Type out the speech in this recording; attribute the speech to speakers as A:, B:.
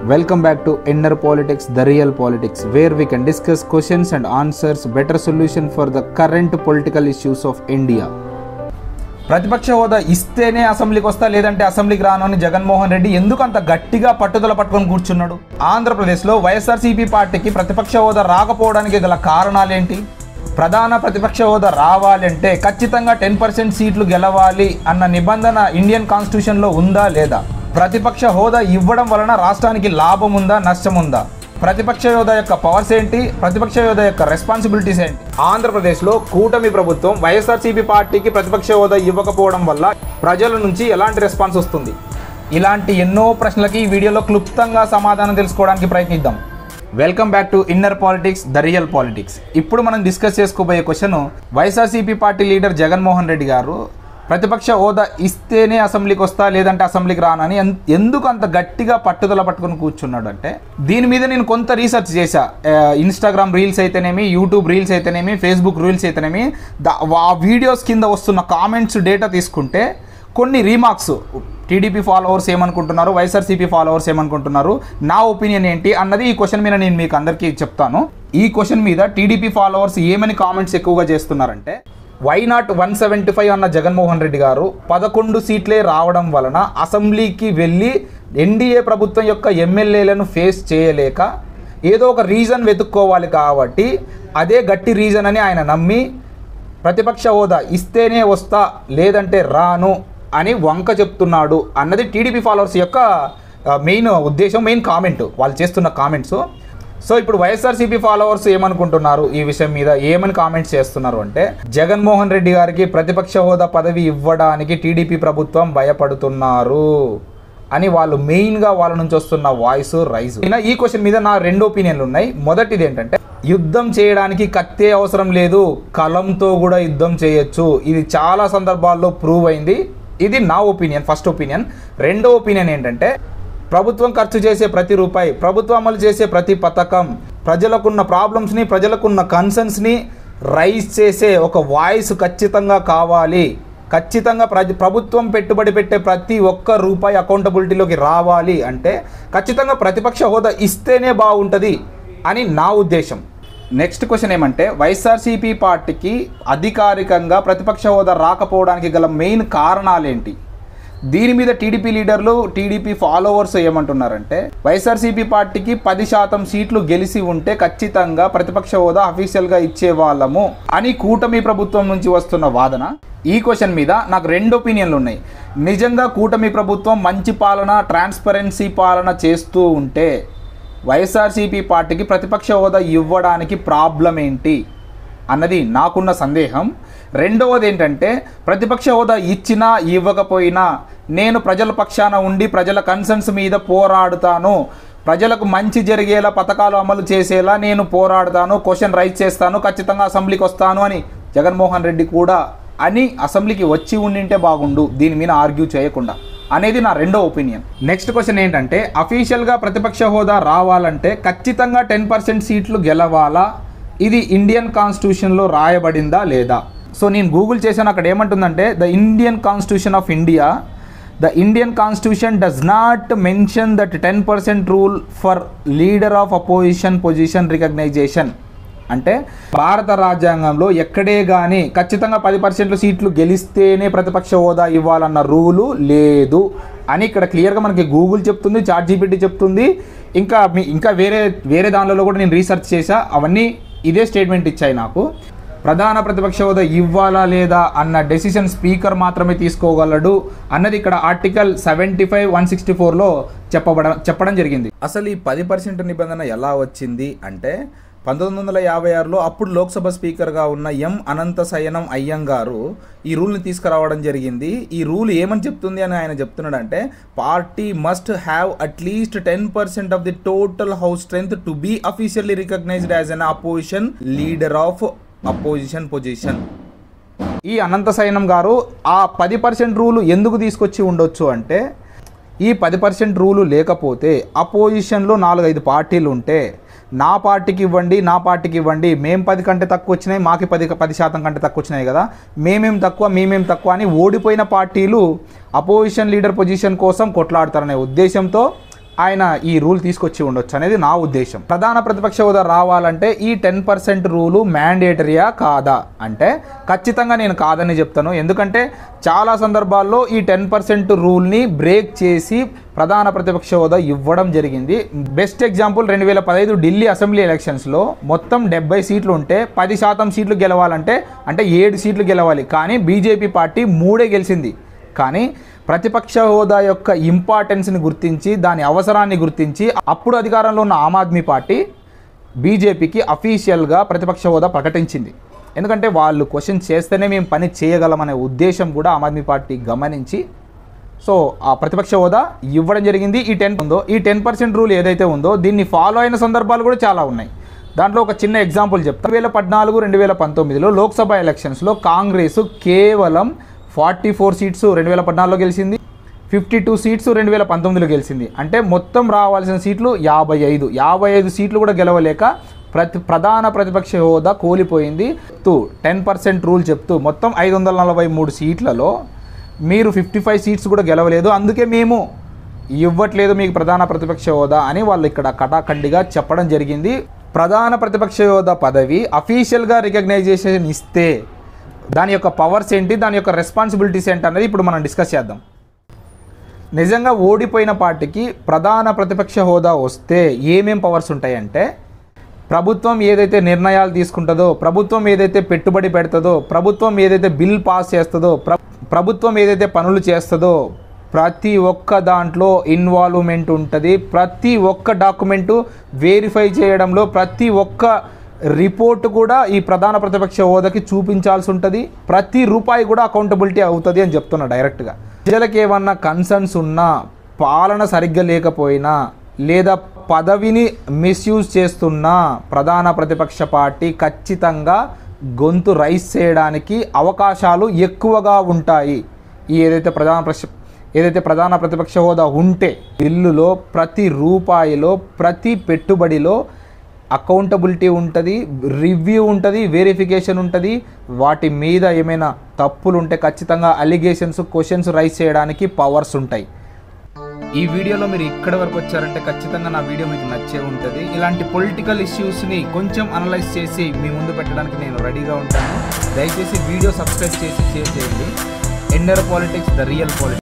A: Welcome back to Inner Politics, the Real Politics, where we can discuss questions and answers, better solution for the current political issues of India. ప్రతిపక్ష హోదా ఇస్తేనే అసెంబ్లీకి వస్తా లేదంటే అసెంబ్లీకి రాను అని జగన్మోహన్ రెడ్డి ఎందుకు అంత గట్టిగా పట్టుదల పట్టుకొని కూర్చున్నాడు? ఆంధ్రప్రదేశ్లో వైఎస్ఆర్సీపీ పార్టీకి ప్రతిపక్ష హోదా రాకపోవడానికి గల కారణాలేంటి? ప్రధాన ప్రతిపక్ష హోదా రావాలంటే ఖచ్చితంగా 10% సీట్లు గెలవాలి అన్న నిబంధన ఇండియన్ కాన్స్టిట్యూషన్లో ఉందా లేదా? ప్రతిపక్ష హోదా ఇవ్వడం వలన రాష్ట్రానికి లాభం ఉందా, నష్టం ఉందా? ప్రతిపక్ష హోదా యొక్క పవర్స్ ఏంటి, ప్రతిపక్ష హోదా యొక్క రెస్పాన్సిబిలిటీస్ ఏంటి? ఆంధ్రప్రదేశ్లో కూటమి ప్రభుత్వం వైఎస్ఆర్సీపీ పార్టీకి ప్రతిపక్ష హోదా ఇవ్వకపోవడం వల్ల ప్రజల నుంచి ఎలాంటి రెస్పాన్స్ వస్తుంది? ఇలాంటి ఎన్నో ప్రశ్నలకి ఈ వీడియోలో క్లుప్తంగా సమాధానం తెలుసుకోవడానికి ప్రయత్నిద్దాం. Welcome back to inner politics, the real politics. ఇప్పుడు మనం డిస్కస్ చేసుకోబోయే question, YSRCP party leader Jaganmohan Reddy గారు ప్రతిపక్ష హోదా ఇస్తేనే అసెంబ్లీకి వస్తా లేదంటే అసెంబ్లీకి రానని ఎందుకు అంత గట్టిగా పట్టుదల పట్టుకొని కూర్చున్నాడు అంటే, దీని మీద నేను కొంత రీసెర్చ్ చేశా. ఇన్స్టాగ్రామ్ రీల్స్ అయితేనేమి, యూట్యూబ్ రీల్స్ అయితేనేమి, ఫేస్బుక్ రీల్స్ అయితేనేమి, ఆ వీడియోస్ కింద వస్తున్న కామెంట్స్ డేటా తీసుకుంటే కొన్ని రీమార్క్స్, టీడీపీ ఫాలోవర్స్ ఏమనుకుంటున్నారు, వైఎస్ఆర్సీపీ ఫాలోవర్స్ ఏమనుకుంటున్నారు, నా ఒపీనియన్ ఏంటి అన్నది ఈ క్వశ్చన్ మీద నేను మీకు అందరికీ చెప్తాను. ఈ క్వశ్చన్ మీద టీడీపీ ఫాలోవర్స్ ఏమని కామెంట్స్ ఎక్కువగా చేస్తున్నారంటే, వై నాట్ 175 అన్న జగన్మోహన్ రెడ్డి గారు 11 సీట్లే రావడం వలన అసెంబ్లీకి వెళ్ళి ఎన్డీఏ ప్రభుత్వం యొక్క ఎమ్మెల్యేలను ఫేస్ చేయలేక ఏదో ఒక రీజన్ వెతుక్కోవాలి కాబట్టి అదే గట్టి రీజన్ అని ఆయన నమ్మి ప్రతిపక్ష హోదా ఇస్తేనే వస్తా లేదంటే రాను అని వంక చెప్తున్నాడు అన్నది టీడీపీ ఫాలోవర్స్ యొక్క మెయిన్ ఉద్దేశం, మెయిన్ కామెంట్, వాళ్ళు చేస్తున్న కామెంట్స్. సో ఇప్పుడు వైఎస్ఆర్సీపీ ఫాలోవర్స్ ఏమనుకుంటున్నారు, ఈ విషయం మీద ఏమని కామెంట్స్ చేస్తున్నారు అంటే, జగన్మోహన్ రెడ్డి గారికి ప్రతిపక్ష హోదా పదవి ఇవ్వడానికి టీడీపీ ప్రభుత్వం భయపడుతున్నారు అని వాళ్ళు మెయిన్గా వాళ్ళ నుంచి వస్తున్న వాయిస్ రైజ్. ఈ క్వశ్చన్ మీద నా 2 ఒపీనియన్లు ఉన్నాయి. మొదటిది ఏంటంటే, యుద్ధం చేయడానికి కత్తే అవసరం లేదు, కలంతో కూడా యుద్ధం చేయొచ్చు. ఇది చాలా సందర్భాల్లో ప్రూవ్ అయింది. ఇది నా ఒపీనియన్, ఫస్ట్ ఒపీనియన్. రెండో ఒపీనియన్ ఏంటంటే, ప్రభుత్వం ఖర్చు చేసే ప్రతి రూపాయి, ప్రభుత్వం అమలు చేసే ప్రతి పథకం, ప్రజలకున్న ప్రాబ్లమ్స్ని, ప్రజలకున్న కన్సర్న్స్ని రైజ్ చేసే ఒక వాయిస్ ఖచ్చితంగా కావాలి. ఖచ్చితంగా ప్రభుత్వం పెట్టుబడి పెట్టే ప్రతి ఒక్క రూపాయి అకౌంటబిలిటీలోకి రావాలి అంటే ఖచ్చితంగా ప్రతిపక్ష హోదా ఇస్తేనే బాగుంటుంది అని నా ఉద్దేశం. నెక్స్ట్ క్వశ్చన్ ఏమంటే, వైఎస్ఆర్సీపీ పార్టీకి అధికారికంగా ప్రతిపక్ష హోదా రాకపోవడానికి గల మెయిన్ కారణాలేంటి? దీని మీద టీడీపీ లీడర్లు, టీడీపీ ఫాలోవర్స్ ఏమంటున్నారంటే, వైఎస్ఆర్సీపీ పార్టీకి 10% సీట్లు గెలిచి ఉంటే ఖచ్చితంగా ప్రతిపక్ష హోదా అఫీషియల్గా ఇచ్చేవాళ్ళము అని కూటమి ప్రభుత్వం నుంచి వస్తున్న వాదన. ఈ క్వశ్చన్ మీద నాకు 2 ఒపీనియన్లు ఉన్నాయి. నిజంగా కూటమి ప్రభుత్వం మంచి పాలన, ట్రాన్స్పరెన్సీ పాలన చేస్తూ ఉంటే వైఎస్ఆర్సీపీ పార్టీకి ప్రతిపక్ష హోదా ఇవ్వడానికి ప్రాబ్లం ఏంటి అన్నది నాకున్న సందేహం. రెండవది ఏంటంటే, ప్రతిపక్ష హోదా ఇచ్చినా ఇవ్వకపోయినా నేను ప్రజల పక్షాన ఉండి ప్రజల కన్సర్న్స్ మీద పోరాడుతాను, ప్రజలకు మంచి జరిగేలా పథకాలు అమలు చేసేలా నేను పోరాడుతాను, క్వశ్చన్ రైజ్ చేస్తాను, ఖచ్చితంగా అసెంబ్లీకి వస్తాను అని జగన్మోహన్ రెడ్డి కూడా అని అసెంబ్లీకి వచ్చి ఉండింటే బాగుండు, దీని మీద ఆర్గ్యూ చేయకుండా అనేది నా 2వ ఒపీనియన్. నెక్స్ట్ క్వశ్చన్ ఏంటంటే, అఫీషియల్గా ప్రతిపక్ష హోదా రావాలంటే ఖచ్చితంగా 10% సీట్లు గెలవాలా? ఇది ఇండియన్ కాన్స్టిట్యూషన్లో రాయబడిందా లేదా? సో నేను గూగుల్ చేశాను, అక్కడ ఏమంటుందంటే, the Indian constitution of India, the Indian constitution does not mention that 10% rule for leader of opposition position recognition. అంటే భారత రాజ్యాంగంలో ఎక్కడే కానీ ఖచ్చితంగా 10% సీట్లు గెలిస్తేనే ప్రతిపక్ష హోదా ఇవ్వాలన్న రూలు లేదు అని ఇక్కడ క్లియర్గా మనకి గూగుల్ చెప్తుంది, చాట్‌జీపీటీ చెప్తుంది. ఇంకా వేరే దానిలో కూడా నేను రీసెర్చ్ చేశా, అవన్నీ ఇదే స్టేట్మెంట్ ఇచ్చాయి నాకు. ప్రధాన ప్రతిపక్ష హోదా ఇవ్వాలా లేదా అన్న డెసిషన్ స్పీకర్ మాత్రమే తీసుకోగలడు అన్నది ఇక్కడ ఆర్టికల్ 75(164)లో చెప్పడం జరిగింది. అసలు ఈ 10% నిబంధన ఎలా వచ్చింది అంటే, 1956లో అప్పుడు లోక్సభ స్పీకర్గా ఉన్న ఎం అనంతశయనం అయ్యంగారు ఈ రూల్ని తీసుకురావడం జరిగింది. ఈ రూల్ ఏమని చెప్తుంది అని ఆయన చెప్తున్నాడంటే, party must have at least 10% of the total house strength to be officially recognised as an opposition leader of opposition position. ఈ అనంతశయనం గారు ఆ 10% రూలు ఎందుకు తీసుకొచ్చి ఉండొచ్చు అంటే, ఈ 10% రూలు లేకపోతే అపోజిషన్లో 4-5 పార్టీలు ఉంటే, నా పార్టీకి ఇవ్వండి, మేము 10 కంటే తక్కువ వచ్చినాయి, మాకు 10% కంటే తక్కువ వచ్చినాయి కదా, మేమేం తక్కువ అని ఓడిపోయిన పార్టీలు అపోజిషన్ లీడర్ పొజిషన్ కోసం కొట్లాడతారనే ఉద్దేశంతో ఆయన ఈ రూల్ తీసుకొచ్చి ఉండొచ్చు అనేది నా ఉద్దేశం. ప్రధాన ప్రతిపక్ష హోదా రావాలంటే ఈ 10% రూలు మ్యాండేటరీయా కాదా అంటే ఖచ్చితంగా నేను కాదని చెప్తాను. ఎందుకంటే చాలా సందర్భాల్లో ఈ 10% రూల్ని బ్రేక్ చేసి ప్రధాన ప్రతిపక్ష హోదా ఇవ్వడం జరిగింది. బెస్ట్ ఎగ్జాంపుల్ 2015 ఢిల్లీ అసెంబ్లీ ఎలక్షన్స్లో మొత్తం 70 సీట్లు ఉంటే 10% సీట్లు గెలవాలంటే అంటే 7 సీట్లు గెలవాలి, కానీ బీజేపీ పార్టీ 3 గెలిచింది. కానీ ప్రతిపక్ష హోదా యొక్క ఇంపార్టెన్స్ని గుర్తించి దాని అవసరాన్ని గుర్తించి అప్పుడు అధికారంలో ఉన్న ఆమ్ ఆద్మీ పార్టీ బీజేపీకి అఫీషియల్గా ప్రతిపక్ష హోదా ప్రకటించింది. ఎందుకంటే వాళ్ళు క్వశ్చన్ చేస్తేనే మేము పని చేయగలమనే ఉద్దేశం కూడా ఆమ్ ఆద్మీ పార్టీ గమనించి సో ఆ ప్రతిపక్ష హోదా ఇవ్వడం జరిగింది. ఈ 10% రూల్ ఏదైతే ఉందో దీన్ని ఫాలో అయిన సందర్భాలు కూడా చాలా ఉన్నాయి. దాంట్లో ఒక చిన్న ఎగ్జాంపుల్ చెప్తాను. 2014, 2019లో లోక్సభ ఎలక్షన్స్లో కాంగ్రెస్ కేవలం 44 సీట్స్ 2014లో గెలిచింది, 52 సీట్స్ 2019లో గెలిచింది. అంటే మొత్తం రావాల్సిన సీట్లు 55 సీట్లు కూడా గెలవలేక ప్రధాన ప్రతిపక్ష హోదా కోల్పోయింది. 10% రూల్ చెప్తూ మొత్తం 543 సీట్లలో మీరు 55 సీట్స్ కూడా గెలవలేదు, అందుకే మేము ఇవ్వట్లేదు మీకు ప్రధాన ప్రతిపక్ష హోదా అని వాళ్ళు ఇక్కడ కటాఖండిగా చెప్పడం జరిగింది. ప్రధాన ప్రతిపక్ష హోదా పదవి అఫీషియల్గా రికగ్నైజేషన్ ఇస్తే దాని యొక్క పవర్స్ ఏంటి, దాని యొక్క రెస్పాన్సిబిలిటీస్ ఏంటి అనేది ఇప్పుడు మనం డిస్కస్ చేద్దాం. నిజంగా ఓడిపోయిన పార్టీకి ప్రధాన ప్రతిపక్ష హోదా వస్తే ఏమేం పవర్స్ ఉంటాయంటే, ప్రభుత్వం ఏదైతే నిర్ణయాలు తీసుకుంటుందో, ప్రభుత్వం ఏదైతే పెట్టుబడి పెడుతుందో, ప్రభుత్వం ఏదైతే బిల్ పాస్ చేస్తుందో, ప్రభుత్వం ఏదైతే పనులు చేస్తుందో ప్రతి ఒక్క దాంట్లో ఇన్వాల్వ్మెంట్ ఉంటుంది. ప్రతి ఒక్క డాక్యుమెంటు వెరిఫై చేయడంలో ప్రతి ఒక్క రిపోర్టు కూడా ఈ ప్రధాన ప్రతిపక్ష హోదాకి చూపించాల్సి ఉంటుంది. ప్రతి రూపాయి కూడా అకౌంటబిలిటీ అవుతుంది అని చెప్తున్నా డైరెక్ట్గా. ప్రజలకు ఏమన్నా కన్సర్న్స్ ఉన్నా, పాలన సరిగ్గా లేకపోయినా లేదా పదవిని మిస్యూజ్ చేస్తున్నా ప్రధాన ప్రతిపక్ష పార్టీ ఖచ్చితంగా గొంతు రైస్ చేయడానికి అవకాశాలు ఎక్కువగా ఉంటాయి. ఏదైతే ప్రధాన ప్రతిపక్ష హోదా ఉంటే బిల్లులో ప్రతి రూపాయిలో ప్రతి పెట్టుబడిలో అకౌంటబిలిటీ ఉంటుంది, రివ్యూ ఉంటుంది, వెరిఫికేషన్ ఉంటుంది. వాటి మీద ఏమైనా తప్పులు ఉంటే ఖచ్చితంగా అలిగేషన్స్, క్వశ్చన్స్ రైజ్ చేయడానికి పవర్స్ ఉంటాయి. ఈ వీడియోలో మీరు ఇక్కడి వరకు వచ్చారంటే ఖచ్చితంగా నా వీడియో మీకు నచ్చే ఉంటుంది. ఇలాంటి పొలిటికల్ ఇష్యూస్ని కొంచెం అనలైజ్ చేసి మీ ముందు పెట్టడానికి నేను రెడీగా ఉంటాను. దయచేసి వీడియో సబ్స్క్రైబ్ చేసి షేర్ చేయండి. NR politics, the real politics.